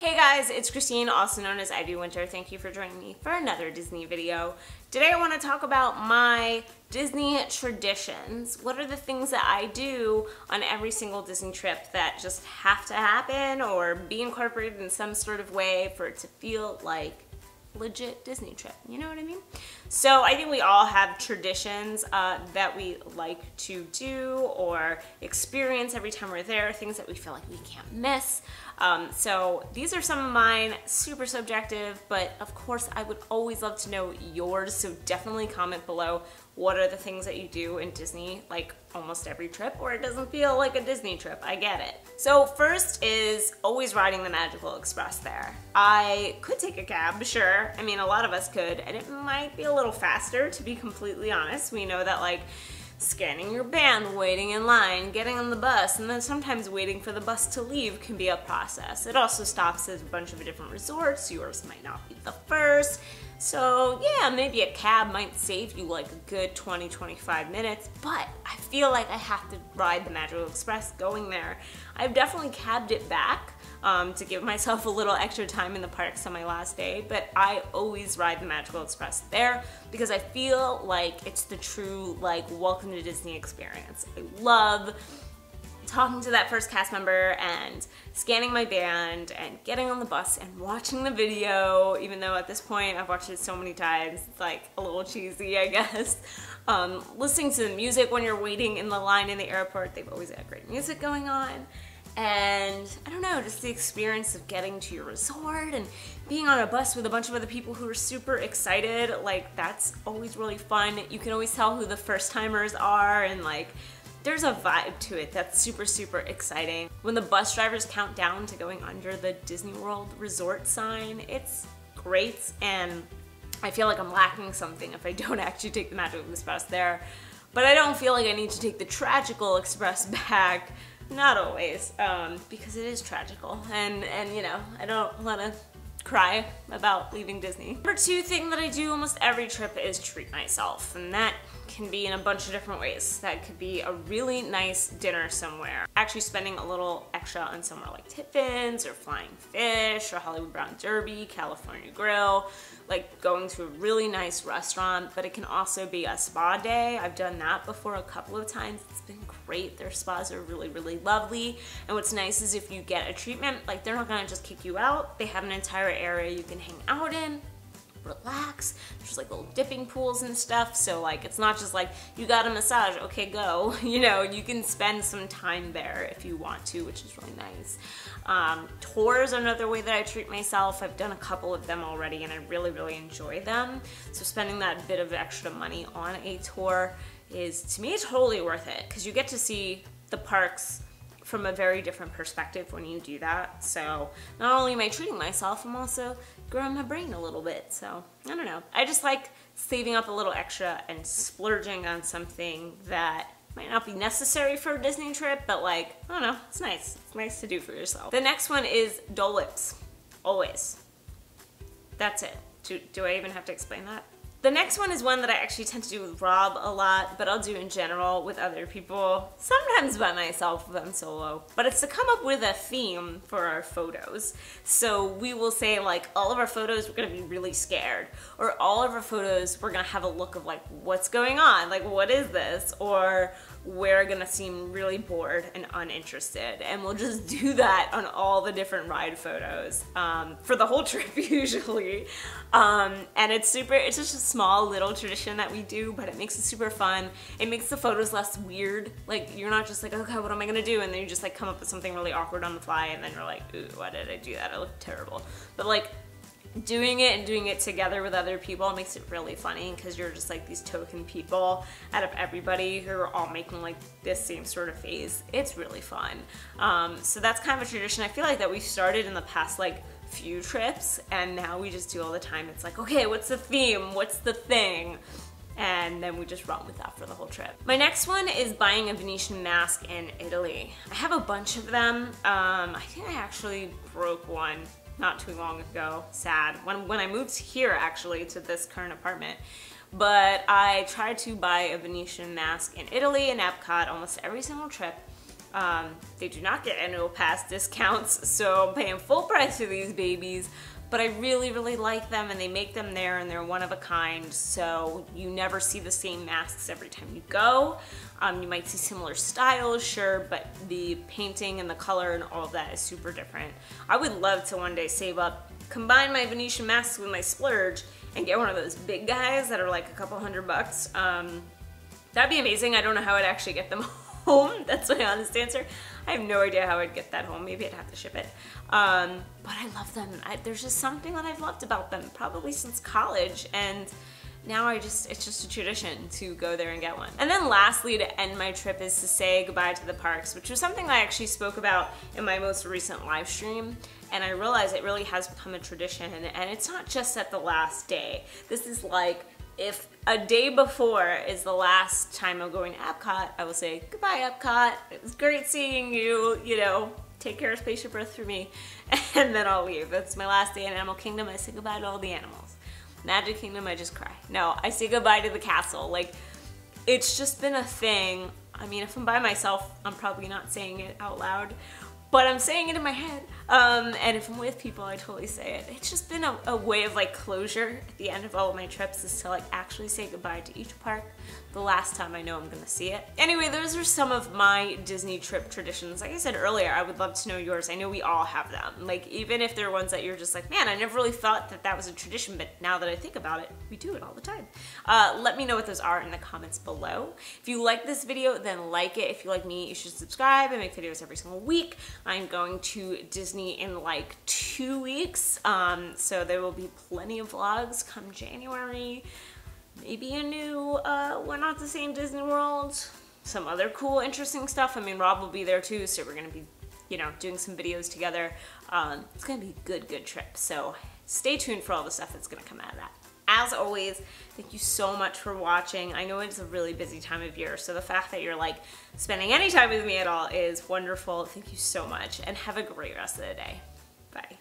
Hey guys, it's Christine, also known as IvyWinter. Thank you for joining me for another Disney video. Today I want to talk about my Disney traditions. What are the things that I do on every single Disney trip that just have to happen or be incorporated in some sort of way for it to feel like legit Disney trip, you know what I mean? So I think we all have traditions that we like to do or experience every time we're there, things that we feel like we can't miss. So these are some of mine, super subjective, but of course I would always love to know yours, so definitely comment below what are the things that you do in Disney, like almost every trip, or it doesn't feel like a Disney trip, I get it. So first is always riding the Magical Express there. I could take a cab, sure, I mean a lot of us could, and it might be a little faster to be completely honest. We know that like scanning your band, waiting in line, getting on the bus, and then sometimes waiting for the bus to leave can be a process. It also stops at a bunch of different resorts. Yours might not be the first. So yeah, maybe a cab might save you like a good 20-25 minutes, but I feel like I have to ride the Magical Express going there. I've definitely cabbed it back to give myself a little extra time in the parks on my last day, but I always ride the Magical Express there because I feel like it's the true like welcome to Disney experience. I love talking to that first cast member and scanning my band and getting on the bus and watching the video, even though at this point I've watched it so many times, it's like a little cheesy, I guess. Listening to the music when you're waiting in the line in the airport, they've always got great music going on. And I don't know, just the experience of getting to your resort and being on a bus with a bunch of other people who are super excited, like that's always really fun. You can always tell who the first timers are, and like there's a vibe to it that's super, super exciting. When the bus drivers count down to going under the Disney World resort sign, it's great, and I feel like I'm lacking something if I don't actually take the Magical Express there. But I don't feel like I need to take the Tragical Express back. Not always, because it is tragical, and you know, I don't want to cry about leaving Disney. Number two thing that I do almost every trip is treat myself, and that can be in a bunch of different ways. That could be a really nice dinner somewhere, actually spending a little extra on somewhere like Tiffin's or Flying Fish or Hollywood Brown Derby, California Grill, like going to a really nice restaurant. But it can also be a spa day. I've done that before a couple of times. It's been great. Their spas are really, really lovely. And what's nice is if you get a treatment, like they're not gonna just kick you out. They have an entire area you can hang out in, relax. There's like little dipping pools and stuff, so like it's not just like you got a massage, okay go. You know, you can spend some time there if you want to, which is really nice. Tours are another way that I treat myself. I've done a couple of them already and I really, really enjoy them. So spending that bit of extra money on a tour is, to me, totally worth it, because you get to see the parks from a very different perspective when you do that. So not only am I treating myself, I'm also growing my brain a little bit. So I don't know. I just like saving up a little extra and splurging on something that might not be necessary for a Disney trip, but like, I don't know, it's nice. It's nice to do for yourself. The next one is Dole Whips. Always. That's it. Do I even have to explain that? The next one is one that I actually tend to do with Rob a lot, but I'll do in general with other people, sometimes by myself if I'm solo. But it's to come up with a theme for our photos. So we will say like all of our photos we're gonna be really scared, or all of our photos we're gonna have a look of like what's going on, like what is this, or we're gonna seem really bored and uninterested, and we'll just do that on all the different ride photos for the whole trip usually. And it's just a small little tradition that we do, but it makes it super fun. It makes the photos less weird. Like you're not just like, okay, what am I gonna do? And then you just like come up with something really awkward on the fly, and then you're like, ooh, why did I do that? I look terrible. But like doing it and doing it together with other people makes it really funny, because you're just like these token people out of everybody who are all making like this same sort of face. It's really fun. So that's kind of a tradition I feel like that we started in the past like few trips, and now we just do all the time. It's like, okay, what's the theme? What's the thing? And then we just run with that for the whole trip. My next one is buying a Venetian mask in Italy. I have a bunch of them. I think I actually broke one not too long ago, sad, when I moved here actually to this current apartment. But I tried to buy a Venetian mask in Italy and Epcot almost every single trip. They do not get annual pass discounts, so I'm paying full price for these babies. But I really, really like them, and they make them there, and they're one of a kind, so you never see the same masks every time you go. You might see similar styles, sure, but the painting and the color and all of that is super different. I would love to one day save up, combine my Venetian masks with my splurge, and get one of those big guys that are like a couple $100. That'd be amazing. I don't know how I'd actually get them home. That's my honest answer. I have no idea how I'd get that home. Maybe I'd have to ship it. But I love them. There's just something that I've loved about them, probably since college, and now it's just a tradition to go there and get one. And then lastly, to end my trip, is to say goodbye to the parks, which was something I actually spoke about in my most recent live stream. And I realized it really has become a tradition, and it's not just at the last day. This is like, if a day before is the last time I'm going to Epcot, I will say, goodbye Epcot, it was great seeing you, you know, take care of Spaceship Earth for me, and then I'll leave. That's my last day in Animal Kingdom. I say goodbye to all the animals. Magic Kingdom, I just cry. No, I say goodbye to the castle. Like, it's just been a thing. I mean, if I'm by myself, I'm probably not saying it out loud, but I'm saying it in my head. And if I'm with people, I totally say it. It's just been a way of like closure at the end of all of my trips, is to like actually say goodbye to each park the last time I know I'm gonna see it. Anyway, those are some of my Disney trip traditions. Like I said earlier, I would love to know yours. I know we all have them. Like, even if they're ones that you're just like, man, I never really thought that that was a tradition, but now that I think about it, we do it all the time. Let me know what those are in the comments below. If you like this video, then like it. If you like me, you should subscribe. I make videos every single week. I'm going to Disney in like 2 weeks, so there will be plenty of vlogs come January. Maybe a new We're Not the Same Disney World, some other cool, interesting stuff. I mean, Rob will be there too, so we're gonna be, you know, doing some videos together. It's gonna be a good trip, so stay tuned for all the stuff that's gonna come out of that. As always, thank you so much for watching. I know it's a really busy time of year, so the fact that you're like spending any time with me at all is wonderful. Thank you so much, and have a great rest of the day. Bye.